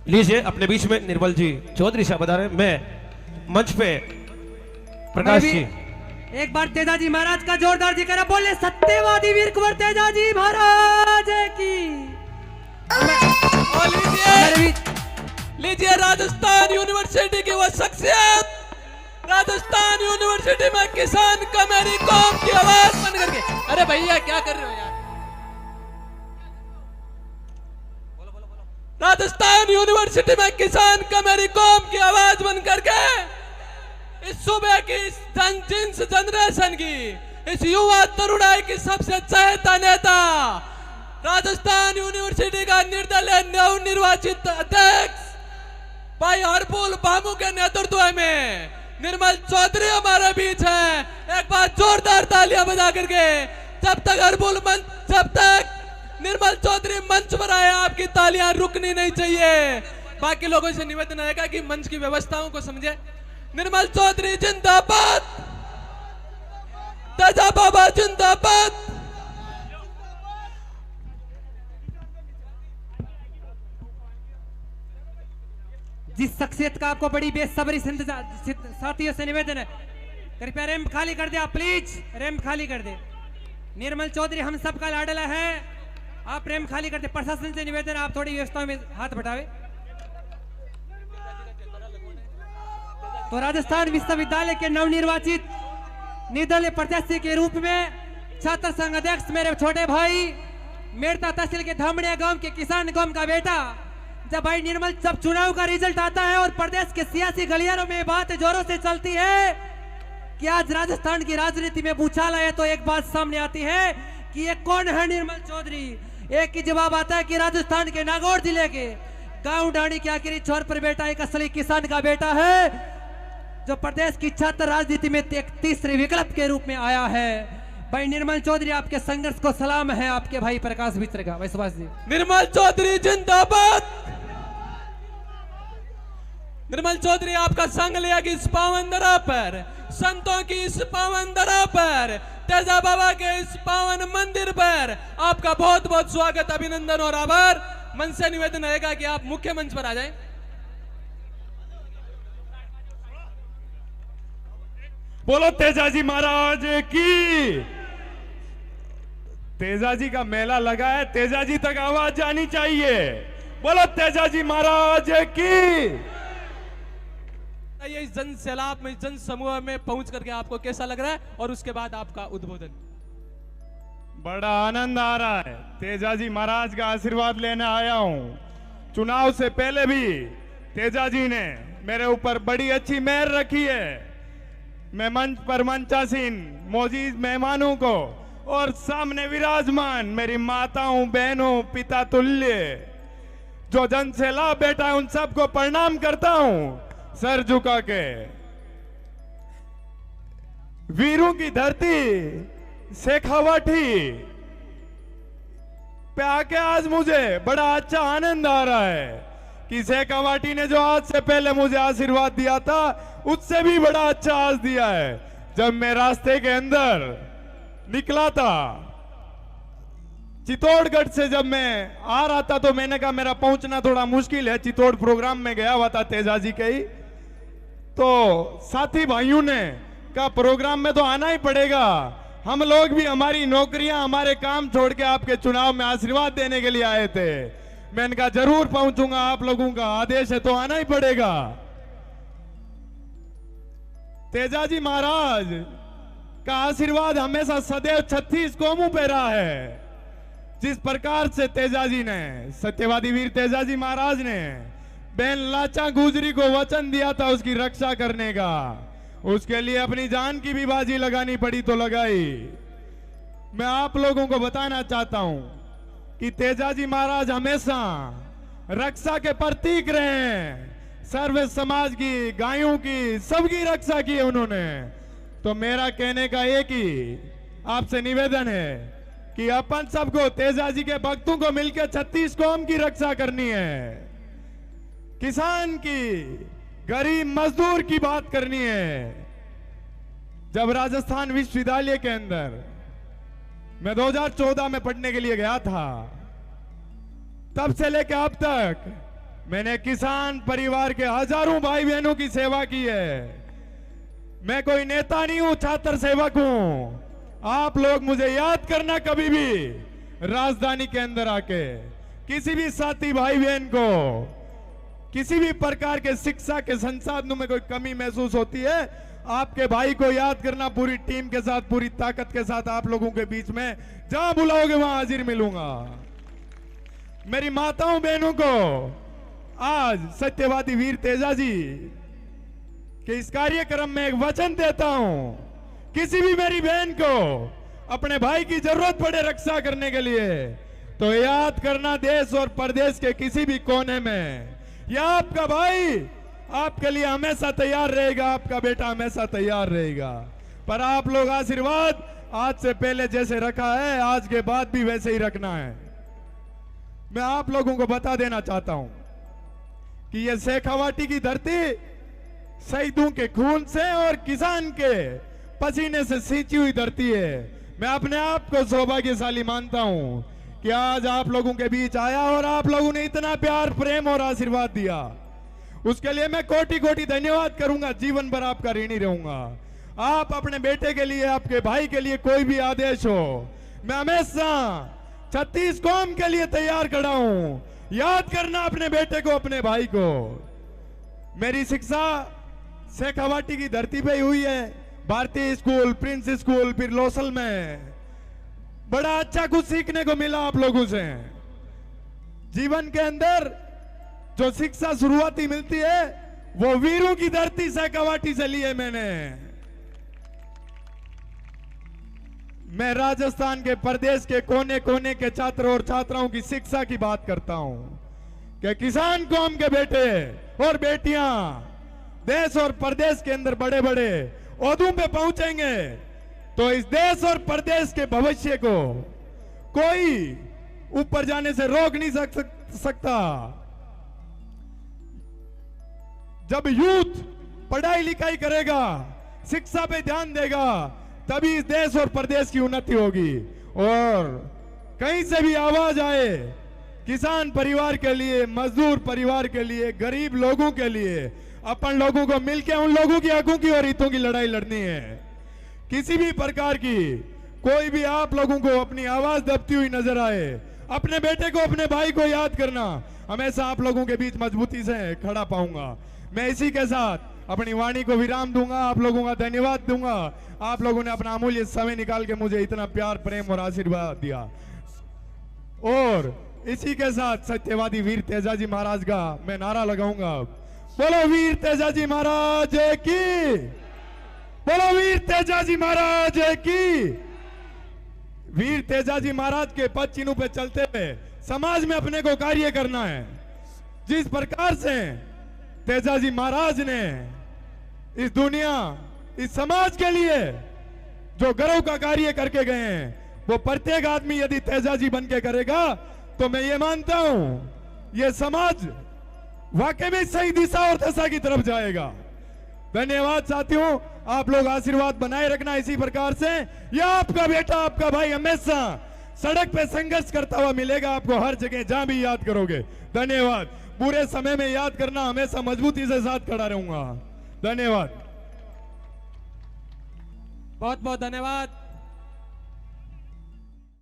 लीजिए अपने बीच में निर्मल जी चौधरी साहब बता रहे हैं। मैं मंच पे प्रकाश जी। एक बार तेजाजी महाराज का जोरदार जिक्र बोले सत्यवादी वीर कुंवर तेजाजी महाराज की। लीजिए राजस्थान यूनिवर्सिटी की वो शख्सियत, राजस्थान यूनिवर्सिटी में किसान का मेरी कौम की आवाज बन करके। अरे भैया क्या कर रहे हो यार? राजस्थान यूनिवर्सिटी में किसान का मेरी कौम की आवाज बन करके इस सूबे की जिस जनरेशन की, इस युवा तरुणाई की सबसे चहेता नेता, राजस्थान यूनिवर्सिटी का निर्दलीय नवनिर्वाचित अध्यक्ष भाई हरपुल बामू के नेतृत्व में निर्मल चौधरी हमारे बीच है। एक बार जोरदार तालियां बजा करके। जब तक निर्मल चौधरी मंच पर आए आपकी तालियां रुकनी नहीं चाहिए। बाकी लोगों से निवेदन रहेगा कि मंच की व्यवस्थाओं को समझे। निर्मल चौधरी जिंदाबाद, तेजा बाबा जिंदाबाद। जिस शख्सियत का आपको बड़ी बेसब्री से साथियों से निवेदन है, कृपया रैंप खाली कर दे आप, प्लीज रैंप खाली कर दे। निर्मल चौधरी हम सबका लाडला है, आप रैंप खाली कर दे। प्रशासन से निवेदन आप थोड़ी व्यवस्थाओं में हाथ बटावे। तो राजस्थान विश्वविद्यालय के नवनिर्वाचित निर्दलीय प्रत्याशी के रूप में छात्र संघ अध्यक्ष मेरे छोटे भाई मेड़ता तहसील के धामड़िया गांव के किसान गांव का बेटा, जब भाई निर्मल जब चुनाव का रिजल्ट आता है और प्रदेश के सियासी गलियारों में बात जोरों से चलती है कि आज राजस्थान की राजनीति में भूचाल है, तो एक बात सामने आती है कि ये कौन है निर्मल चौधरी। एक ही जवाब आता है कि राजस्थान के नागौर जिले के गांव डाणी के आखिरी छोर पर बेटा एक असली किसान का बेटा है, जो प्रदेश की छात्र राजनीति में एक तीसरे विकल्प के रूप में आया है। भाई निर्मल चौधरी आपके संघर्ष को सलाम है। आपके भाई प्रकाश मिश्र का भाई सुभाष जी। निर्मल चौधरी जिंदाबाद। निर्मल चौधरी आपका संग लिया कि इस पावन दरा पर, संतों की इस पावन दरा पर, तेजा बाबा के इस पावन मंदिर पर आपका बहुत बहुत स्वागत, अभिनंदन और आभार। मंच से निवेदन रहेगा कि आप मुख्य मंच पर आ जाएं। बोलो तेजाजी महाराज की। तेजाजी का मेला लगा है, तेजाजी तक आवाज जानी चाहिए। बोलो तेजाजी महाराज की। ये जन सैलाब में, जन समूह में पहुंच करके आपको कैसा लग रहा है, और उसके बाद आपका उद्बोधन। बड़ा आनंद आ रहा है, तेजाजी महाराज का आशीर्वाद लेने आया हूं। चुनाव से पहले भी तेजाजी ने मेरे ऊपर बड़ी अच्छी मेहर रखी है। मैं मंच पर मंचासीन मौजूद मेहमानों को और सामने विराजमान मेरी माताओं, बहनों, पिता तुल्य जो जन से लाभ बेटा है, उन सबको प्रणाम करता हूं सर झुका के। वीरों की धरती शेखावाटी पे आके आज मुझे बड़ा अच्छा आनंद आ रहा है कि शेखावाटी ने जो आज से पहले मुझे आशीर्वाद दिया था, उससे भी बड़ा अच्छा आज दिया है। जब मैं रास्ते के अंदर निकला था चित्तौड़गढ़ से, जब मैं आ रहा था तो मैंने कहा मेरा पहुंचना थोड़ा मुश्किल है, चित्तौड़ प्रोग्राम में गया हुआ था तेजाजी के ही। तो साथी भाइयों ने कहा प्रोग्राम में तो आना ही पड़ेगा, हम लोग भी हमारी नौकरियां, हमारे काम छोड़ के आपके चुनाव में आशीर्वाद देने के लिए आए थे। मैंने कहा जरूर पहुंचूंगा, आप लोगों का आदेश है तो आना ही पड़ेगा। तेजाजी महाराज का आशीर्वाद हमेशा सदैव 36 कौमों पे रहा है। जिस प्रकार से तेजाजी ने, सत्यवादी वीर तेजाजी महाराज ने बहन लाचा गुजरी को वचन दिया था उसकी रक्षा करने का, उसके लिए अपनी जान की भी बाजी लगानी पड़ी तो लगाई। मैं आप लोगों को बताना चाहता हूं कि तेजाजी महाराज हमेशा रक्षा के प्रतीक रहे हैं। सर्व समाज की, गायों की, सबकी रक्षा की है उन्होंने। तो मेरा कहने का एक ही आपसे निवेदन है कि अपन सबको, तेजाजी के भक्तों को मिलकर 36 कौम की रक्षा करनी है। किसान की, गरीब मजदूर की बात करनी है। जब राजस्थान विश्वविद्यालय के अंदर मैं 2014 में पढ़ने के लिए गया था, तब से लेकर अब तक मैंने किसान परिवार के हजारों भाई बहनों की सेवा की है। मैं कोई नेता नहीं हूं, छात्र सेवक हूं। आप लोग मुझे याद करना कभी भी राजधानी के अंदर आके। किसी भी साथी भाई बहन को किसी भी प्रकार के शिक्षा के संसाधनों में कोई कमी महसूस होती है, आपके भाई को याद करना। पूरी टीम के साथ, पूरी ताकत के साथ आप लोगों के बीच में जहां बुलाओगे वहां हाजिर मिलूंगा। मेरी माताओं बहनों को आज सत्यवादी वीर तेजाजी के इस कार्यक्रम में एक वचन देता हूं। किसी भी मेरी बहन को अपने भाई की जरूरत पड़े रक्षा करने के लिए तो याद करना, देश और प्रदेश के किसी भी कोने में या आपका भाई आपके लिए हमेशा तैयार रहेगा, आपका बेटा हमेशा तैयार रहेगा। पर आप लोग आशीर्वाद आज से पहले जैसे रखा है, आज के बाद भी वैसे ही रखना है। मैं आप लोगों को बता देना चाहता हूं कि यह शेखावाटी की धरती शहीदों के खून से और किसान के पसीने से सींची हुई धरती है। मैं अपने आप को सौभाग्यशाली मानता हूं कि आज आप लोगों के बीच आया और आप लोगों ने इतना प्यार, प्रेम और आशीर्वाद दिया। उसके लिए मैं कोटि कोटि धन्यवाद करूंगा। जीवन भर आपका ऋणी रहूंगा। आप अपने बेटे के लिए, आपके भाई के लिए कोई भी आदेश हो, मैं हमेशा 36 कौम के लिए तैयार खड़ा हूं। याद करना अपने बेटे को, अपने भाई को। मेरी शिक्षा शेखावाटी की धरती पे हुई है। भारतीय स्कूल, प्रिंस स्कूल, फिर लोसल में बड़ा अच्छा कुछ सीखने को मिला आप लोगों से। जीवन के अंदर जो शिक्षा शुरुआती मिलती है वो वीरों की धरती शेखावाटी से ली है मैंने। मैं राजस्थान के प्रदेश के कोने कोने के छात्र और छात्राओं की शिक्षा की बात करता हूं कि किसान कौम के बेटे और बेटियां देश और प्रदेश के अंदर बड़े बड़े ओहदों पे पहुंचेंगे तो इस देश और प्रदेश के भविष्य को कोई ऊपर जाने से रोक नहीं सकता। जब यूथ पढ़ाई लिखाई करेगा, शिक्षा पे ध्यान देगा, तभी इस देश और प्रदेश की उन्नति होगी। और कहीं से भी आवाज आए किसान परिवार के लिए, मजदूर परिवार के लिए, गरीब लोगों के लिए, अपन लोगों को मिलकर उन लोगों की हकों की और हितों की लड़ाई लड़नी है। किसी भी प्रकार की कोई भी आप लोगों को अपनी आवाज दबती हुई नजर आए, अपने बेटे को, अपने भाई को याद करना। हमेशा आप लोगों के बीच मजबूती से खड़ा पाऊंगा। मैं इसी के साथ अपनी वाणी को विराम दूंगा। आप लोगों का धन्यवाद दूंगा। आप लोगों ने अपना अमूल्य समय निकाल के मुझे इतना प्यार, प्रेम और आशीर्वाद दिया। और इसी के साथ सत्यवादी वीर तेजाजी महाराज का मैं नारा लगाऊंगा। बोलो वीर तेजाजी महाराज की, बोलो वीर तेजाजी महाराज की। वीर तेजाजी महाराज के पद चिन्हों पे चलते हुए समाज में अपने को कार्य करना है। जिस प्रकार से तेजाजी महाराज ने इस दुनिया, इस समाज के लिए जो गर्व का कार्य करके गए हैं, वो प्रत्येक आदमी यदि तेजाजी बन के करेगा तो मैं ये मानता हूं ये समाज वाकई में सही दिशा और दशा की तरफ जाएगा। धन्यवाद साथियों। आप लोग आशीर्वाद बनाए रखना इसी प्रकार से। यह आपका बेटा, आपका भाई हमेशा सड़क पे संघर्ष करता हुआ मिलेगा आपको हर जगह, जहां भी याद करोगे। धन्यवाद। पूरे समय में याद करना, हमेशा मजबूती से साथ खड़ा रहूंगा। धन्यवाद। बहुत बहुत धन्यवाद।